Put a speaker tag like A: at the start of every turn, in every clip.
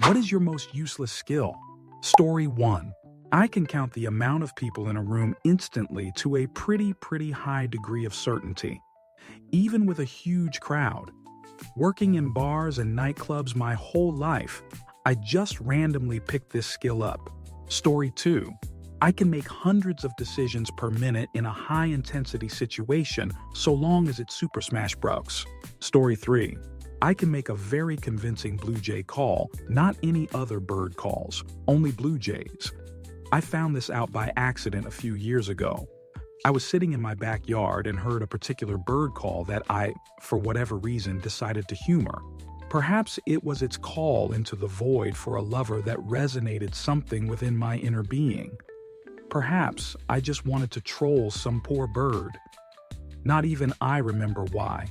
A: What is your most useless skill? Story 1. I can count the amount of people in a room instantly to a pretty high degree of certainty, even with a huge crowd. Working in bars and nightclubs my whole life, I just randomly picked this skill up. Story 2. I can make hundreds of decisions per minute in a high-intensity situation so long as it's Super Smash Bros. Story 3. I can make a very convincing blue jay call, not any other bird calls, only blue jays. I found this out by accident a few years ago. I was sitting in my backyard and heard a particular bird call that I, for whatever reason, decided to humor. Perhaps it was its call into the void for a lover that resonated something within my inner being. Perhaps I just wanted to troll some poor bird. Not even I remember why.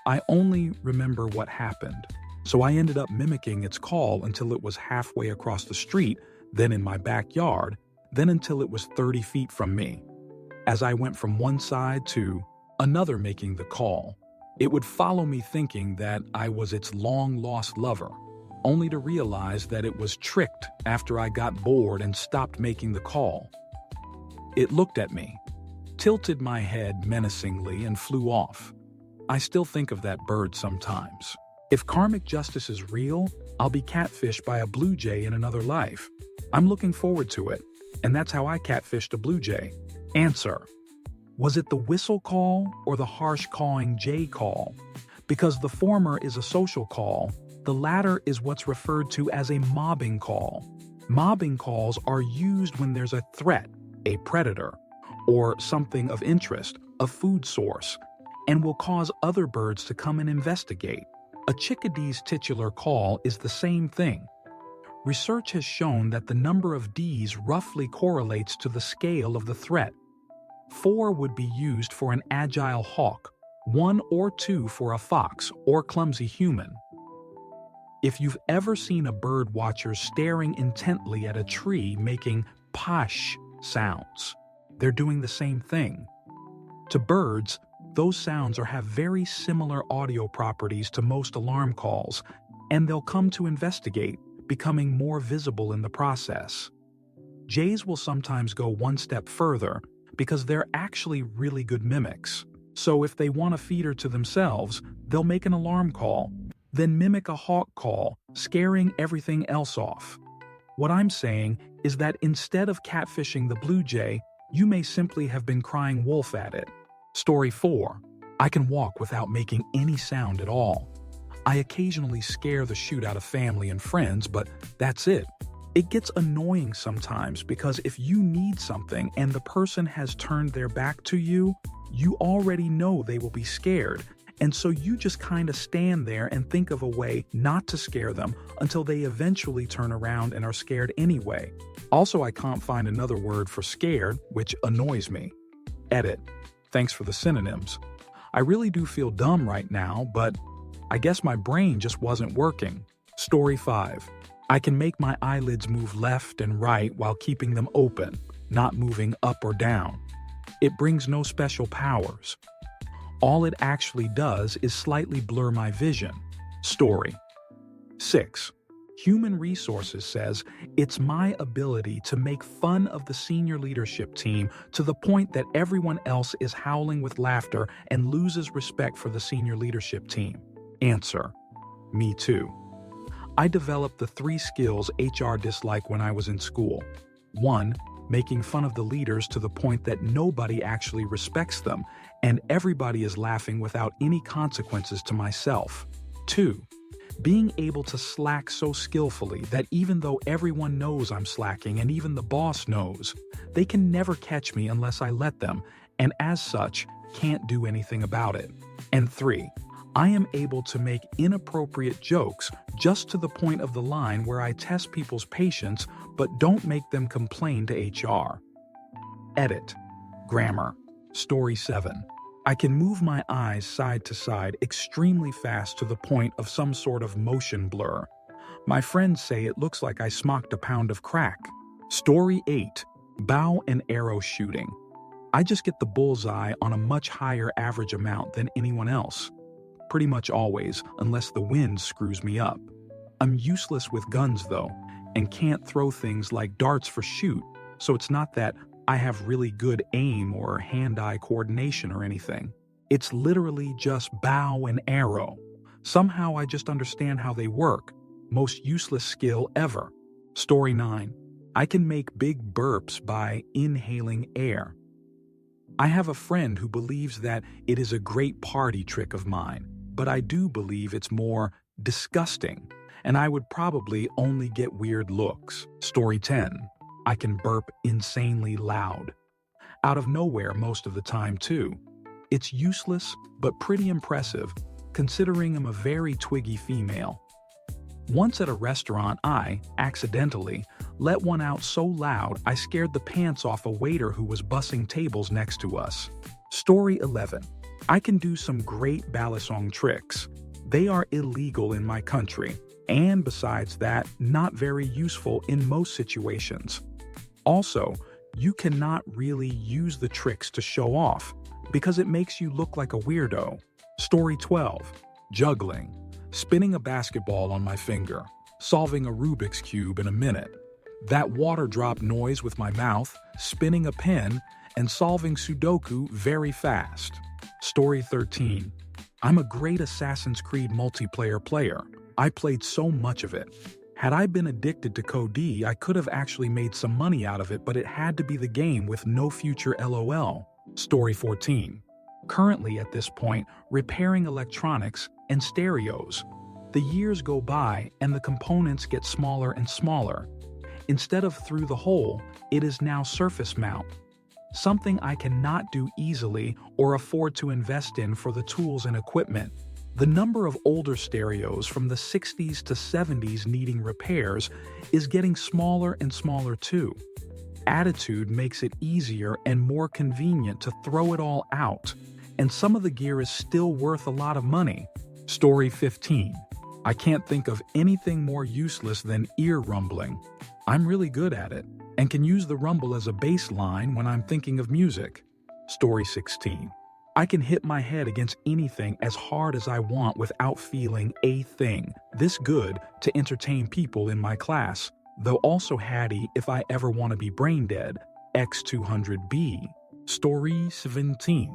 A: I only remember what happened. So I ended up mimicking its call until it was halfway across the street, then in my backyard, then until it was 30 feet from me. As I went from one side to another making the call, it would follow me thinking that I was its long-lost lover, only to realize that it was tricked after I got bored and stopped making the call. It looked at me, tilted my head menacingly, and flew off. I still think of that bird sometimes. If karmic justice is real, I'll be catfished by a blue jay in another life. I'm looking forward to it, and that's how I catfished a blue jay. Answer. Was it the whistle call or the harsh cawing jay call? Because the former is a social call, the latter is what's referred to as a mobbing call. Mobbing calls are used when there's a threat, a predator, or something of interest, a food source, and will cause other birds to come and investigate. A chickadee's titular call is the same thing. Research has shown that the number of Ds roughly correlates to the scale of the threat. 4 would be used for an agile hawk, 1 or 2 for a fox or clumsy human. If you've ever seen a bird watcher staring intently at a tree making posh sounds, they're doing the same thing. To birds, those sounds have very similar audio properties to most alarm calls, and they'll come to investigate, becoming more visible in the process. Jays will sometimes go one step further because they're actually really good mimics. So if they want a feeder to themselves, they'll make an alarm call, then mimic a hawk call, scaring everything else off. What I'm saying is that instead of catfishing the blue jay, you may simply have been crying wolf at it. Story 4. I can walk without making any sound at all. I occasionally scare the shoot out of family and friends, but that's it. It gets annoying sometimes because if you need something and the person has turned their back to you, you already know they will be scared, and so you just kind of stand there and think of a way not to scare them until they eventually turn around and are scared anyway. Also, I can't find another word for scared, which annoys me. Edit. Thanks for the synonyms. I really do feel dumb right now, but I guess my brain just wasn't working. Story 5. I can make my eyelids move left and right while keeping them open, not moving up or down. It brings no special powers. All it actually does is slightly blur my vision. Story 6. Human Resources says it's my ability to make fun of the senior leadership team to the point that everyone else is howling with laughter and loses respect for the senior leadership team. Answer. Me too. I developed the 3 skills HR disliked when I was in school. 1. Making fun of the leaders to the point that nobody actually respects them, and everybody is laughing without any consequences to myself. 2. Being able to slack so skillfully that even though everyone knows I'm slacking and even the boss knows, they can never catch me unless I let them, and as such, can't do anything about it. And 3. I am able to make inappropriate jokes just to the point of the line where I test people's patience but don't make them complain to HR. Edit. Grammar. Story 7. I can move my eyes side to side extremely fast to the point of some sort of motion blur. My friends say it looks like I smoked a pound of crack. Story 8. Bow and arrow shooting. I just get the bullseye on a much higher average amount than anyone else. Pretty much always, unless the wind screws me up. I'm useless with guns though, and can't throw things like darts for shoot, so it's not that I have really good aim or hand-eye coordination or anything. It's literally just bow and arrow. Somehow I just understand how they work. Most useless skill ever. Story 9. I can make big burps by inhaling air. I have a friend who believes that it is a great party trick of mine, but I do believe it's more disgusting, and I would probably only get weird looks. Story 10. I can burp insanely loud. Out of nowhere most of the time too. It's useless, but pretty impressive, considering I'm a very twiggy female. Once at a restaurant, I, accidentally, let one out so loud I scared the pants off a waiter who was bussing tables next to us. Story 11. I can do some great balisong tricks. They are illegal in my country, and besides that, not very useful in most situations. Also, you cannot really use the tricks to show off, because it makes you look like a weirdo. Story 12. Juggling. Spinning a basketball on my finger. Solving a Rubik's Cube in a minute. That water drop noise with my mouth, spinning a pen, and solving Sudoku very fast. Story 13. I'm a great Assassin's Creed multiplayer player. I played so much of it. Had I been addicted to COD, I could have actually made some money out of it, but it had to be the game with no future LOL. Story 14. Currently at this point, repairing electronics and stereos. The years go by and the components get smaller and smaller. Instead of through the hole, it is now surface mount. Something I cannot do easily or afford to invest in for the tools and equipment. The number of older stereos from the 60s to 70s needing repairs is getting smaller and smaller too. Attitude makes it easier and more convenient to throw it all out, and some of the gear is still worth a lot of money. Story 15. I can't think of anything more useless than ear rumbling. I'm really good at it, and can use the rumble as a bass line when I'm thinking of music. Story 16. I can hit my head against anything as hard as I want without feeling a thing. This good to entertain people in my class, though also hatty if I ever want to be brain dead. X200B. Story 17.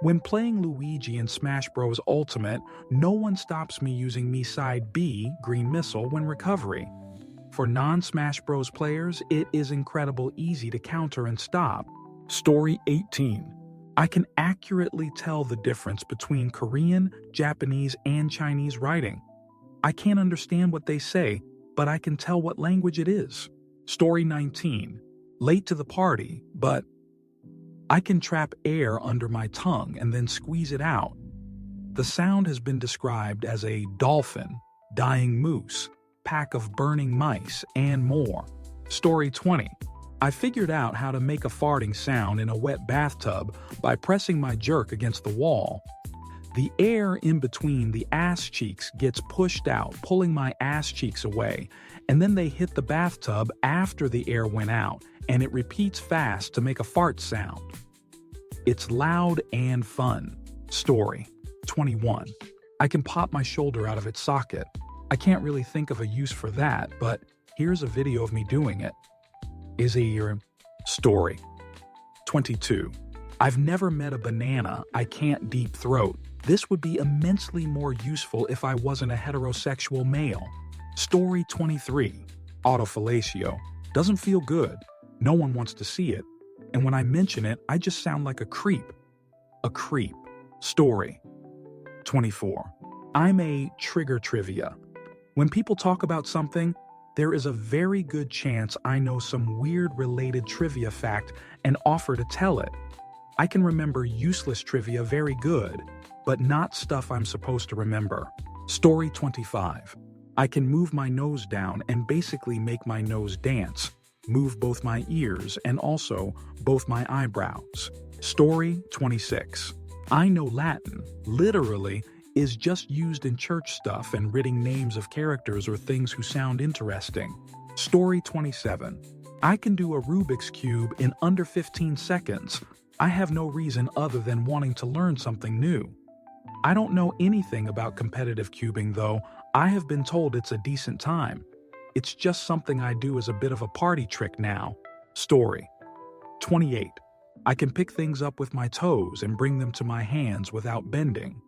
A: When playing Luigi in Smash Bros. Ultimate, no one stops me using me side B, Green Missile, when recovery. For non-Smash Bros. Players, it is incredibly easy to counter and stop. Story 18. I can accurately tell the difference between Korean, Japanese, and Chinese writing. I can't understand what they say, but I can tell what language it is. Story 19. Late to the party, but I can trap air under my tongue and then squeeze it out. The sound has been described as a dolphin, dying moose, pack of burning mice, and more. Story 20. I figured out how to make a farting sound in a wet bathtub by pressing my jerk against the wall. The air in between the ass cheeks gets pushed out, pulling my ass cheeks away, and then they hit the bathtub after the air went out, and it repeats fast to make a fart sound. It's loud and fun. Story 21. I can pop my shoulder out of its socket. I can't really think of a use for that, but here's a video of me doing it. Is a story. 22. I've never met a banana I can't deep throat. This would be immensely more useful if I wasn't a heterosexual male. Story 23. Autofellatio. Doesn't feel good. No one wants to see it. And when I mention it, I just sound like a creep. A creep. Story 24. I'm a trigger trivia. When people talk about something, there is a very good chance I know some weird related trivia fact and offer to tell it. I can remember useless trivia very good, but not stuff I'm supposed to remember. Story 25. I can move my nose down and basically make my nose dance, move both my ears and also both my eyebrows. Story 26. I know Latin, literally, is just used in church stuff and writing names of characters or things who sound interesting. Story 27. I can do a Rubik's Cube in under 15 seconds. I have no reason other than wanting to learn something new. I don't know anything about competitive cubing though. I have been told it's a decent time. It's just something I do as a bit of a party trick now. Story 28. I can pick things up with my toes and bring them to my hands without bending.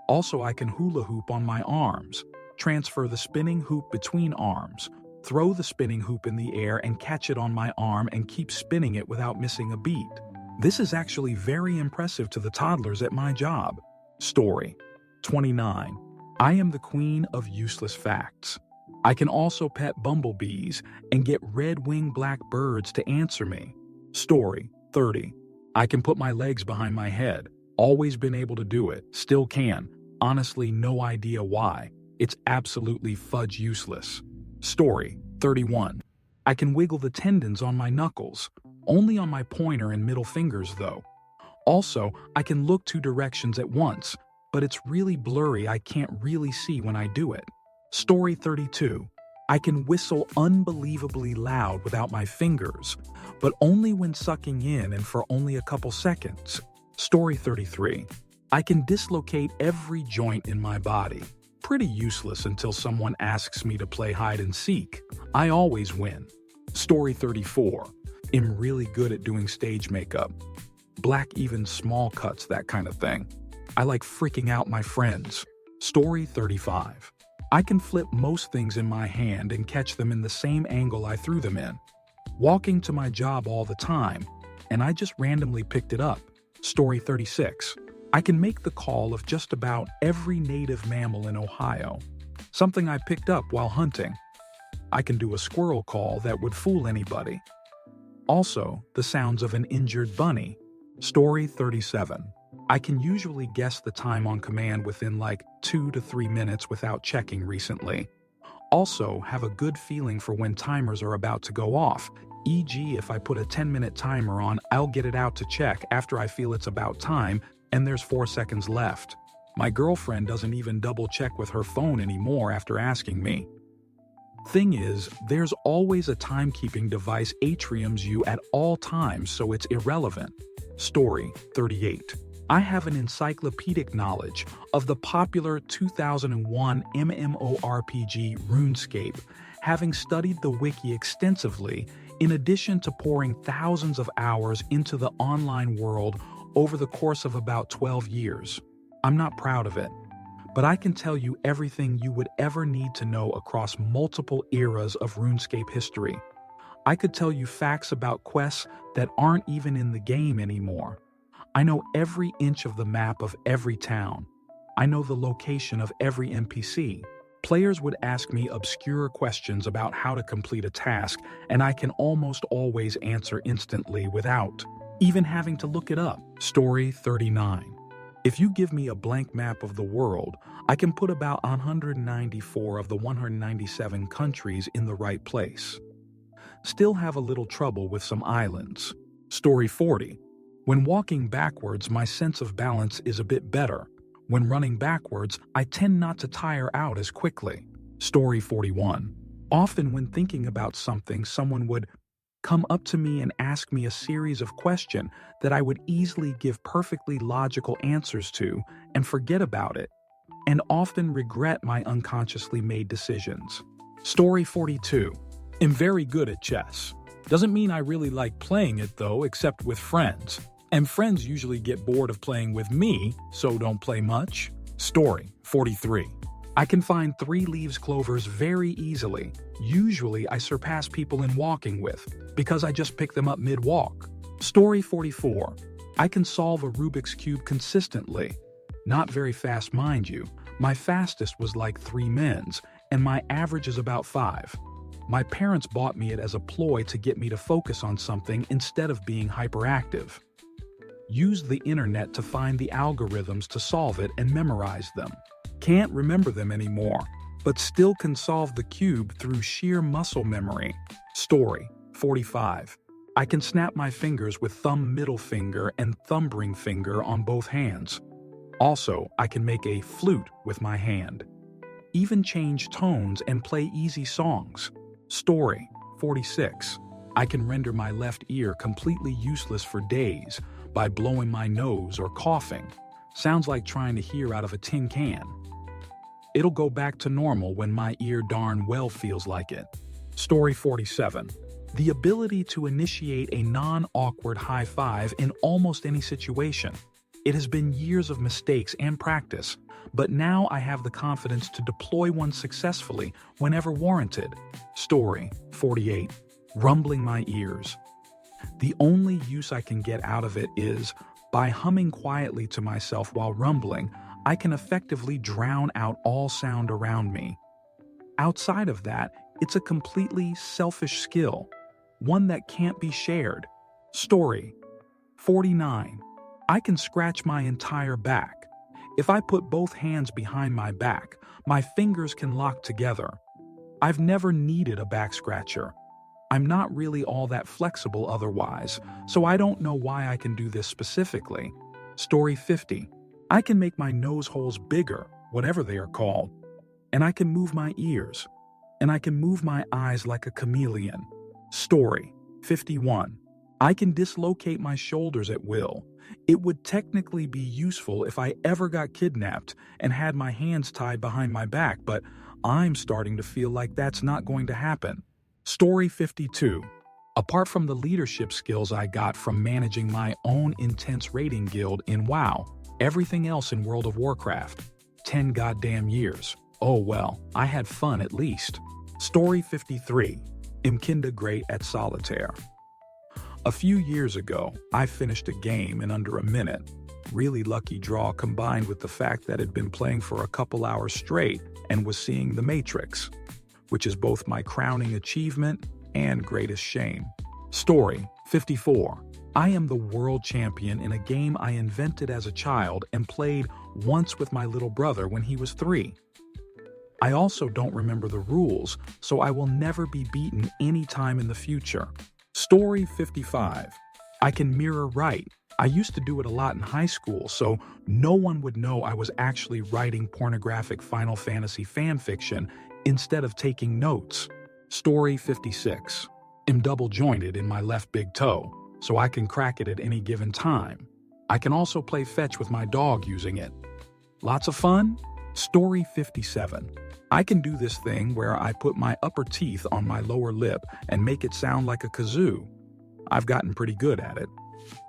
A: Also, I can hula hoop on my arms, transfer the spinning hoop between arms, throw the spinning hoop in the air and catch it on my arm and keep spinning it without missing a beat. This is actually very impressive to the toddlers at my job. Story 29. I am the queen of useless facts. I can also pet bumblebees and get red-winged black birds to answer me. Story 30. I can put my legs behind my head. Always been able to do it. Still can. Honestly, no idea why. It's absolutely fudge useless. Story 31. I can wiggle the tendons on my knuckles. Only on my pointer and middle fingers, though. Also, I can look 2 directions at once, but it's really blurry. I can't really see when I do it. Story 32. I can whistle unbelievably loud without my fingers, but only when sucking in and for only a couple seconds. Story 33. I can dislocate every joint in my body. Pretty useless until someone asks me to play hide and seek. I always win. Story 34. I'm really good at doing stage makeup. Black, even small cuts, that kind of thing. I like freaking out my friends. Story 35. I can flip most things in my hand and catch them in the same angle I threw them in. Walking to my job all the time, and I just randomly picked it up. Story 36. I can make the call of just about every native mammal in Ohio. Something I picked up while hunting. I can do a squirrel call that would fool anybody. Also, the sounds of an injured bunny. Story 37. I can usually guess the time on command within like 2 to 3 minutes without checking recently. Also, have a good feeling for when timers are about to go off. E.g., if I put a 10-minute timer on, I'll get it out to check after I feel it's about time and there's 4 seconds left. My girlfriend doesn't even double-check with her phone anymore after asking me. Thing is, there's always a timekeeping device atriums you at all times, so it's irrelevant. Story 38. I have an encyclopedic knowledge of the popular 2001 MMORPG RuneScape, having studied the wiki extensively, in addition to pouring thousands of hours into the online world over the course of about 12 years. I'm not proud of it, but I can tell you everything you would ever need to know across multiple eras of RuneScape history. I could tell you facts about quests that aren't even in the game anymore. I know every inch of the map of every town. I know the location of every NPC. Players would ask me obscure questions about how to complete a task, and I can almost always answer instantly without even having to look it up. Story 39. If you give me a blank map of the world, I can put about 194 of the 197 countries in the right place. Still have a little trouble with some islands. Story 40. When walking backwards, my sense of balance is a bit better. When running backwards, I tend not to tire out as quickly. Story 41. Often when thinking about something, someone would come up to me and ask me a series of questions that I would easily give perfectly logical answers to and forget about it, and often regret my unconsciously made decisions. Story 42. I'm very good at chess. Doesn't mean I really like playing it though, except with friends. And friends usually get bored of playing with me, so don't play much. Story 43. I can find 3 leaves clovers very easily. Usually I surpass people in walking with, because I just pick them up mid-walk. Story 44. I can solve a Rubik's Cube consistently. Not very fast, mind you. My fastest was like 3 mins, and my average is about 5. My parents bought me it as a ploy to get me to focus on something instead of being hyperactive. Used the internet to find the algorithms to solve it and memorize them. Can't remember them anymore, but still can solve the cube through sheer muscle memory. Story 45. I can snap my fingers with thumb middle finger and thumb ring finger on both hands. Also, I can make a flute with my hand. Even change tones and play easy songs. Story 46. I can render my left ear completely useless for days by blowing my nose or coughing. Sounds like trying to hear out of a tin can. It'll go back to normal when my ear darn well feels like it. Story 47. The ability to initiate a non-awkward high five in almost any situation. It has been years of mistakes and practice, but now I have the confidence to deploy one successfully whenever warranted. Story 48. Rumbling my ears. The only use I can get out of it is, by humming quietly to myself while rumbling, I can effectively drown out all sound around me. Outside of that, it's a completely selfish skill, one that can't be shared. Story 49. I can scratch my entire back. If I put both hands behind my back, my fingers can lock together. I've never needed a back scratcher. I'm not really all that flexible otherwise, so I don't know why I can do this specifically. Story 50. I can make my nose holes bigger, whatever they are called. And I can move my ears. And I can move my eyes like a chameleon. Story 51. I can dislocate my shoulders at will. It would technically be useful if I ever got kidnapped and had my hands tied behind my back, but I'm starting to feel like that's not going to happen. Story 52. Apart from the leadership skills I got from managing my own intense raiding guild in WoW, everything else in World of Warcraft, 10 goddamn years. Oh well, I had fun at least. Story 53. Am kinda great at solitaire. A few years ago, I finished a game in under a minute. Really lucky draw combined with the fact that I'd been playing for a couple hours straight and was seeing The Matrix, which is both my crowning achievement and greatest shame. Story 54. I am the world champion in a game I invented as a child and played once with my little brother when he was 3. I also don't remember the rules, so I will never be beaten anytime in the future. Story 55. I can mirror write. I used to do it a lot in high school, so no one would know I was actually writing pornographic Final Fantasy fanfiction instead of taking notes. Story 56. Am double-jointed in my left big toe, so I can crack it at any given time. I can also play fetch with my dog using it. Lots of fun? Story 57. I can do this thing where I put my upper teeth on my lower lip and make it sound like a kazoo. I've gotten pretty good at it.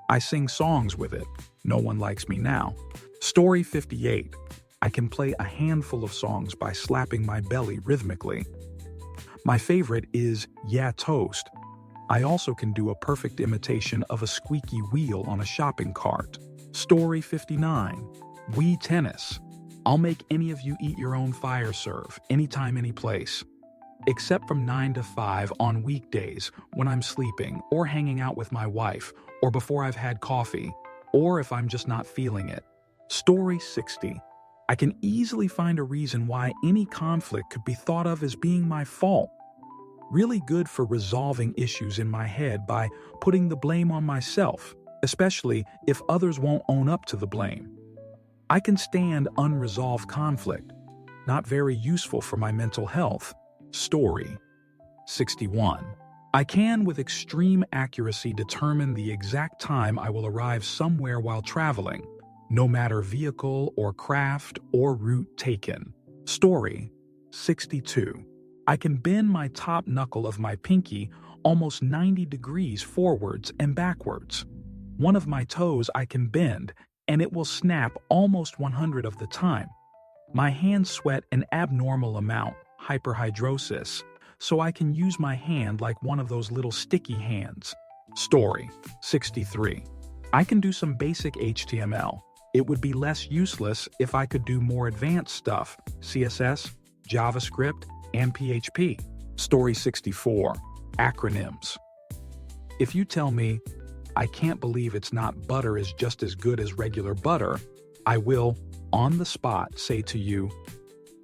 A: I sing songs with it. No one likes me now. Story 58. I can play a handful of songs by slapping my belly rhythmically. My favorite is Yeah Toast. I also can do a perfect imitation of a squeaky wheel on a shopping cart. Story 59. Wii tennis. I'll make any of you eat your own fire serve, anytime, any place. Except from 9 to 5 on weekdays when I'm sleeping or hanging out with my wife or before I've had coffee or if I'm just not feeling it. Story 60. I can easily find a reason why any conflict could be thought of as being my fault. Really good for resolving issues in my head by putting the blame on myself, especially if others won't own up to the blame. I can stand unresolved conflict. Not very useful for my mental health. Story 61. I can with extreme accuracy determine the exact time I will arrive somewhere while traveling, no matter vehicle or craft or route taken. Story 62. I can bend my top knuckle of my pinky almost 90 degrees forwards and backwards. One of my toes I can bend, and it will snap almost 100 of the time. My hands sweat an abnormal amount, hyperhidrosis, so I can use my hand like one of those little sticky hands. Story 63. I can do some basic HTML. It would be less useless if I could do more advanced stuff, CSS, JavaScript, and PHP. Story 64. Acronyms. If you tell me, I can't believe it's not butter is just as good as regular butter, I will, on the spot, say to you,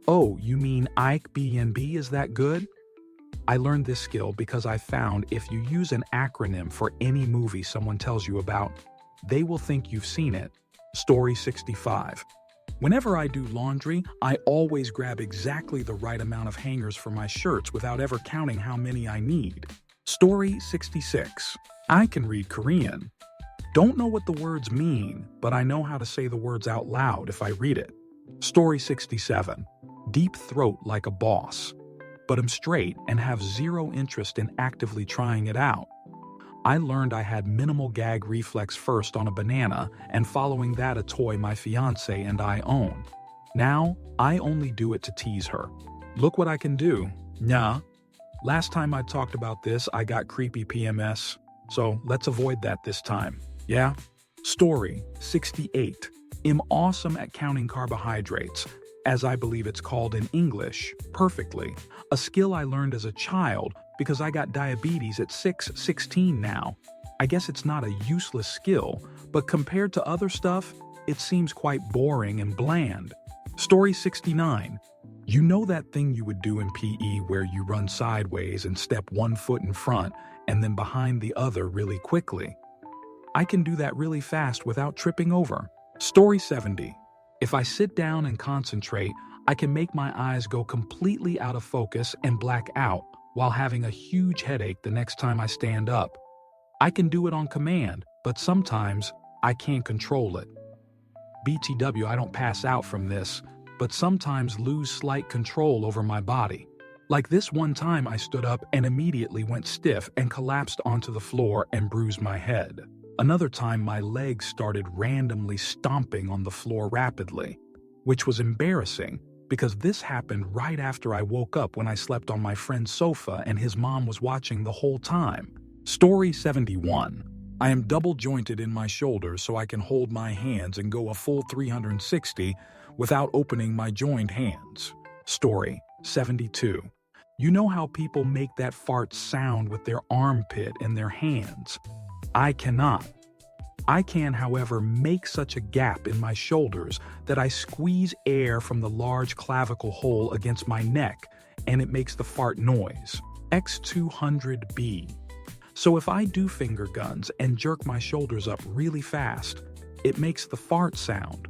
A: oh, you mean Ike B&B is that good? I learned this skill because I found if you use an acronym for any movie someone tells you about, they will think you've seen it. Story 65. Whenever I do laundry, I always grab exactly the right amount of hangers for my shirts without ever counting how many I need. Story 66. I can read Korean. Don't know what the words mean, but I know how to say the words out loud if I read it. Story 67. Deep throat like a boss, but I'm straight and have zero interest in actively trying it out. I learned I had minimal gag reflex first on a banana, and following that a toy my fiance and I own. Now, I only do it to tease her. Look what I can do. Nah. Last time I talked about this, I got creepy PMS, so let's avoid that this time. Yeah? Story 68. I'm awesome at counting carbohydrates, as I believe it's called in English, perfectly. A skill I learned as a child because I got diabetes at 6'16" now. I guess it's not a useless skill, but compared to other stuff, it seems quite boring and bland. Story 69. You know that thing you would do in PE where you run sideways and step one foot in front and then behind the other really quickly? I can do that really fast without tripping over. Story 70. If I sit down and concentrate, I can make my eyes go completely out of focus and black out while having a huge headache the next time I stand up. I can do it on command, but sometimes I can't control it. BTW, I don't pass out from this, but sometimes lose slight control over my body. Like this one time I stood up and immediately went stiff and collapsed onto the floor and bruised my head. Another time my legs started randomly stomping on the floor rapidly, which was embarrassing because this happened right after I woke up when I slept on my friend's sofa and his mom was watching the whole time. Story 71. I am double jointed in my shoulders so I can hold my hands and go a full 360 without opening my joined hands. Story 72. You know how people make that fart sound with their armpit and their hands? I cannot. I can, however, make such a gap in my shoulders that I squeeze air from the large clavicle hole against my neck and it makes the fart noise. X200B. So if I do finger guns and jerk my shoulders up really fast, it makes the fart sound.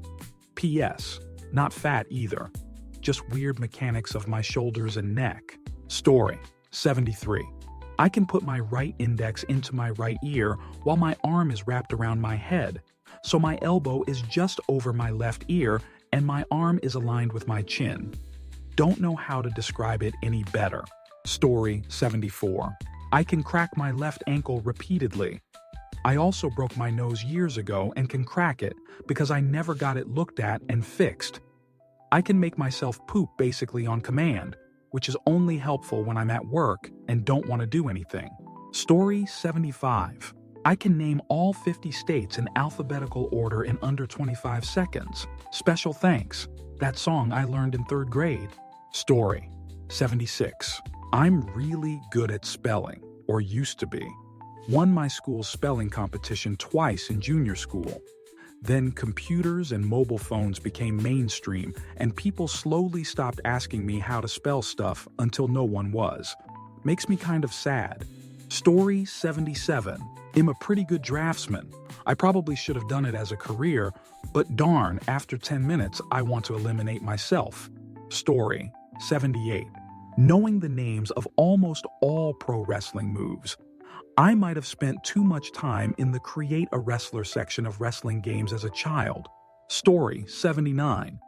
A: P.S. Not fat either. Just weird mechanics of my shoulders and neck. Story 73. I can put my right index into my right ear while my arm is wrapped around my head, so my elbow is just over my left ear and my arm is aligned with my chin. Don't know how to describe it any better. Story 74. I can crack my left ankle repeatedly. I also broke my nose years ago and can crack it because I never got it looked at and fixed. I can make myself poop basically on command, which is only helpful when I'm at work and don't want to do anything. Story 75. I can name all 50 states in alphabetical order in under 25 seconds. Special thanks. That song I learned in 3rd grade. Story 76. I'm really good at spelling, or used to be. Won my school's spelling competition twice in junior school. Then computers and mobile phones became mainstream, and people slowly stopped asking me how to spell stuff until no one was. Makes me kind of sad. Story 77. I'm a pretty good draftsman. I probably should have done it as a career, but darn, after 10 minutes, I want to eliminate myself. Story 78. Knowing the names of almost all pro wrestling moves. I might have spent too much time in the Create a Wrestler section of wrestling games as a child. Story 79.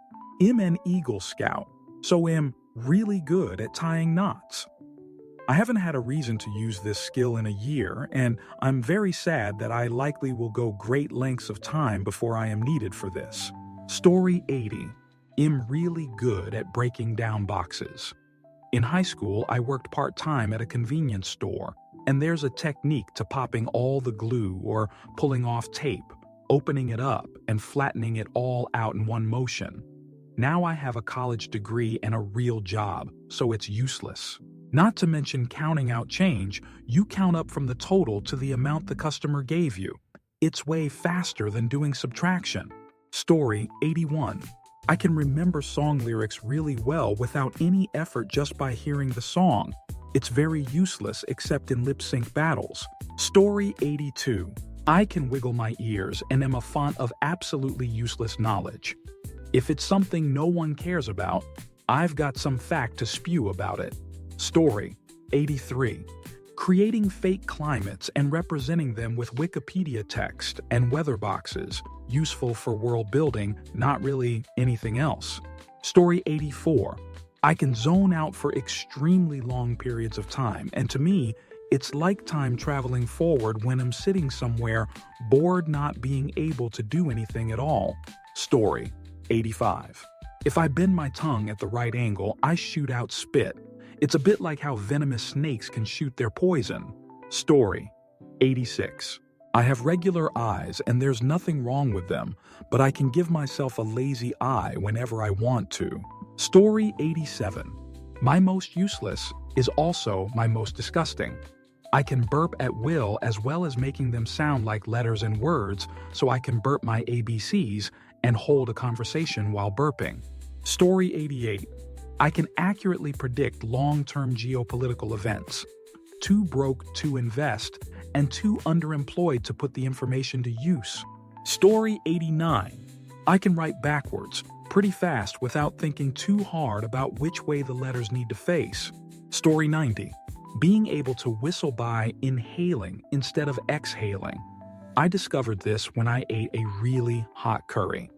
A: I'm an Eagle Scout, so am really good at tying knots. I haven't had a reason to use this skill in a year, and I'm very sad that I likely will go great lengths of time before I am needed for this. Story 80. I'm really good at breaking down boxes. In high school, I worked part-time at a convenience store, and there's a technique to popping all the glue or pulling off tape, opening it up, and flattening it all out in one motion. Now I have a college degree and a real job, so it's useless. Not to mention counting out change, you count up from the total to the amount the customer gave you. It's way faster than doing subtraction. Story 81. I can remember song lyrics really well without any effort just by hearing the song. It's very useless except in lip-sync battles. Story 82. I can wiggle my ears and am a font of absolutely useless knowledge. If it's something no one cares about, I've got some fact to spew about it. Story 83. Creating fake climates and representing them with Wikipedia text and weather boxes, useful for world building, not really anything else. Story 84. I can zone out for extremely long periods of time, and to me, it's like time traveling forward when I'm sitting somewhere, bored not being able to do anything at all. Story 85. If I bend my tongue at the right angle, I shoot out spit. It's a bit like how venomous snakes can shoot their poison. Story 86. I have regular eyes and there's nothing wrong with them, but I can give myself a lazy eye whenever I want to. Story 87. My most useless is also my most disgusting. I can burp at will as well as making them sound like letters and words, so I can burp my ABCs and hold a conversation while burping. Story 88. I can accurately predict long-term geopolitical events. Too broke to invest and too underemployed to put the information to use. Story 89. I can write backwards pretty fast without thinking too hard about which way the letters need to face. Story 90. Being able to whistle by inhaling instead of exhaling. I discovered this when I ate a really hot curry.